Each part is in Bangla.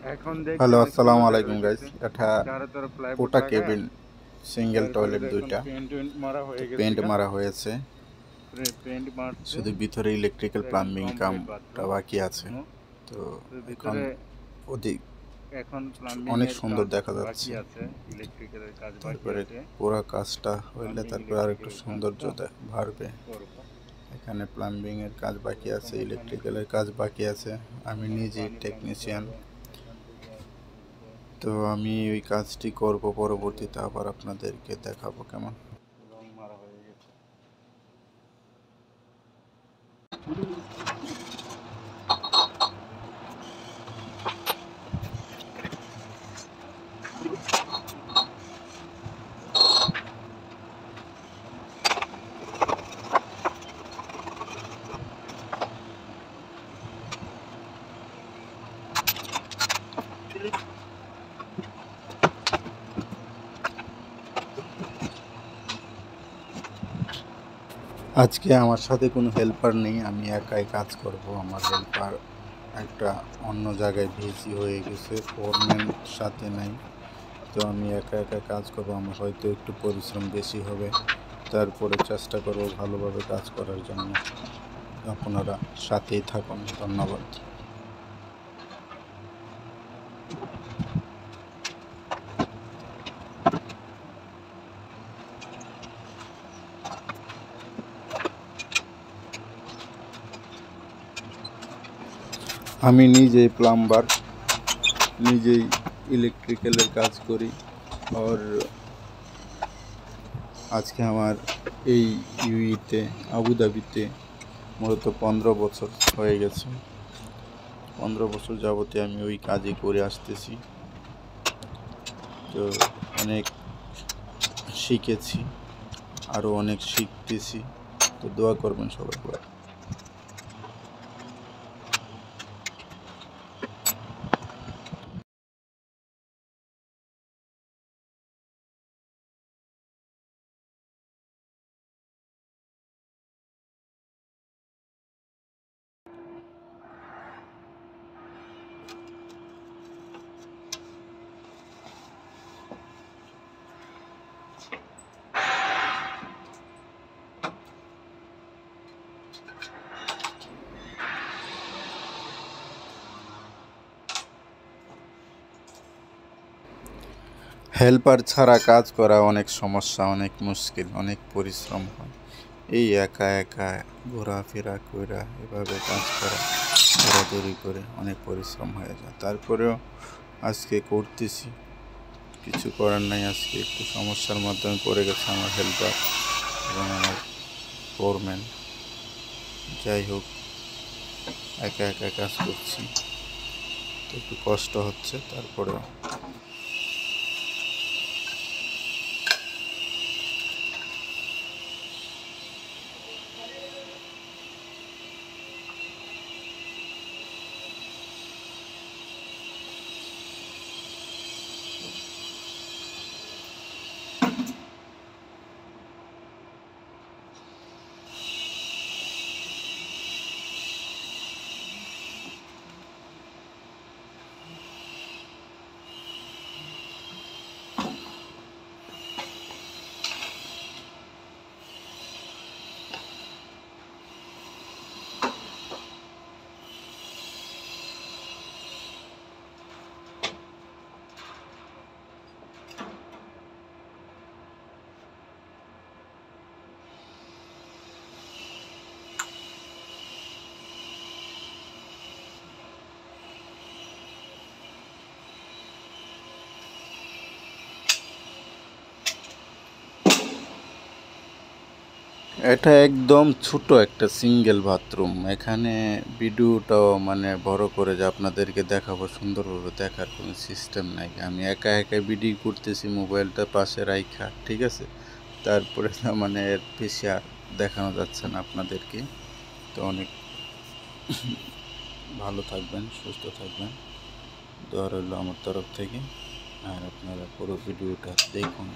হ্যালো, আসসালামু আলাইকুম গাইস। এটা পুটা কেবিন, সিঙ্গেল টয়লেট দুইটা। তো পেন্ট মারা হয়েছে, শুধু ভিতরে ইলেকট্রিক্যাল প্লাম্বিং কামটা বাকি আছে। তো এখন অধিক অনেক সুন্দর দেখা যাচ্ছে। তারপরে পুরো কাজটা হইলে তারপরে আর একটু সৌন্দর্য বাড়বে। এখানে প্লাম্বিং এর কাজ বাকি আছে, ইলেকট্রিক্যালের কাজ বাকি আছে। আমি নিজেই টেকনিশিয়ান, তো আমি ওই কাজটি করব, পরবর্তীতে আবার আপনাদেরকে দেখাবো কেমন। আজকে আমার সাথে কোনো হেল্পার নেই, আমি একাই কাজ করব। আমার হেল্পার একটা অন্য জায়গায় বিজি হয়ে গেছে, ফোরম্যান সাথে নাই। তো আমি একা একা কাজ করব, আমার হয়তো একটু পরিশ্রম বেশি হবে, তারপরে চেষ্টা করব ভালোভাবে কাজ করার জন্য। আপনারা সাথেই থাকুন, ধন্যবাদ। আমি নিজেই প্লাম্বার, নিজেই ইলেকট্রিক্যালের কাজ করি। আর আজকে আমার এই ইউইতে, আবুধাবিতে মূলত 15 বছর হয়ে গেছে। 15 বছর যাবতে আমি ওই কাজই করে আসতেছি। তো অনেক শিখেছি, আরও অনেক শিখতেছি। তো দোয়া করবেন সবাই। হেল্পার ছাড়া কাজ করা অনেক সমস্যা, অনেক মুশকিল, অনেক পরিশ্রম হয়। এই একা একা ঘোরাফেরা কইরা এভাবে কাজ করা, দৌড়াদৌড়ি করে অনেক পরিশ্রম হয়ে যায়। তারপরেও আজকে করতেছি, কিছু করার নাই। আজকে একটু সমস্যার মাধ্যমে পড়ে গেছে আমার হেল্পার এবং আমার ফোরম্যান। যাই হোক, একা একা কাজ করছি, তো একটু কষ্ট হচ্ছে, তারপরেও। এটা একদম ছোট একটা সিঙ্গেল বাথরুম। এখানে ভিডিওটাও মানে বড় করে যে আপনাদেরকে দেখাবো, সুন্দরভাবে দেখার কোনো সিস্টেম নাই। আমি একা একা ভিডিও করতেছি, মোবাইলটা পাশে রাইখা, ঠিক আছে। তারপরে মানে এর বেশি আর দেখানো যাচ্ছে না আপনাদেরকে। তো অনেক ভালো থাকবেন, সুস্থ থাকবেন, দোয়া রইল আমার তরফ থেকে। আর আপনারা পুরো ভিডিওটা দেখুন।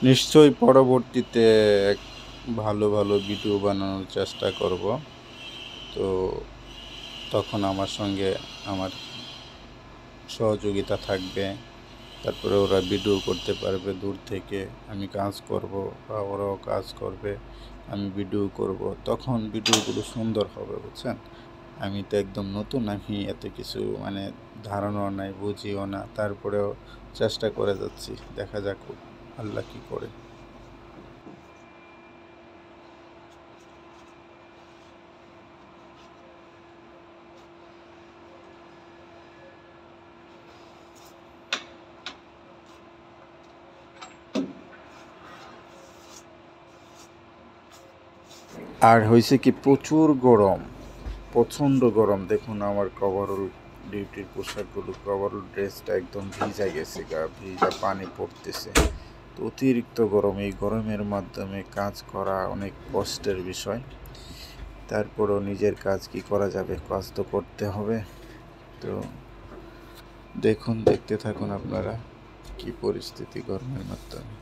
নিশ্চয়ই পরবর্তীতে ভালো ভালো ভিডিও বানানোর চেষ্টা করব। তো তখন আমার সঙ্গে আমার সহযোগিতা থাকবে। তারপরে ওরা ভিডিও করতে পারবে দূর থেকে, আমি কাজ করব বা ওরাও কাজ করবে, আমি ভিডিও করব। তখন ভিডিওগুলো সুন্দর হবে, বুঝছেন? আমি তো একদম নতুন, আমি এত কিছু মানে ধারণাও নাই, বুঝিও না, তারপরেও চেষ্টা করে যাচ্ছি। দেখা যাক আল্লাহ কী করে। আর হয়েছে কি, প্রচুর গরম, প্রচণ্ড গরম। দেখুন আমার কভারঅল ডিউটির পোশাকগুলো, কভারঅল ড্রেসটা একদম ভিজা গেছে, গা ভিজা পানি পড়তেছে। তো অতিরিক্ত গরম, এই গরমের মাধ্যমে কাজ করা অনেক কষ্টের বিষয়। তারপরও নিজের কাজ কি করা যাবে, কাজ তো করতে হবে। তো দেখুন, দেখতে থাকুন আপনারা কি পরিস্থিতি গরমের মাধ্যমে।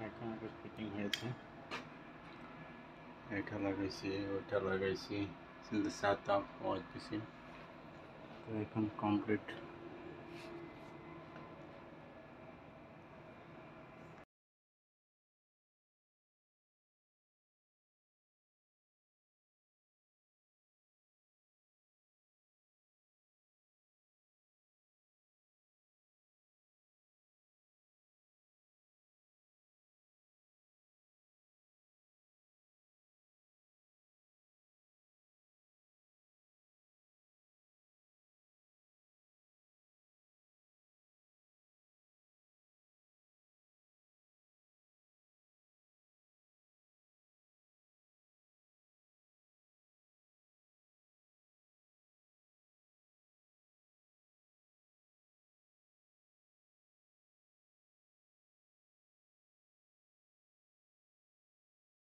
এখন ফিটিং হয়েছে, এটা লাগাইছি ওইটা লাগাইছি, কিন্তু ছাতা পড়তেছি। তো এখন কমপ্লিট।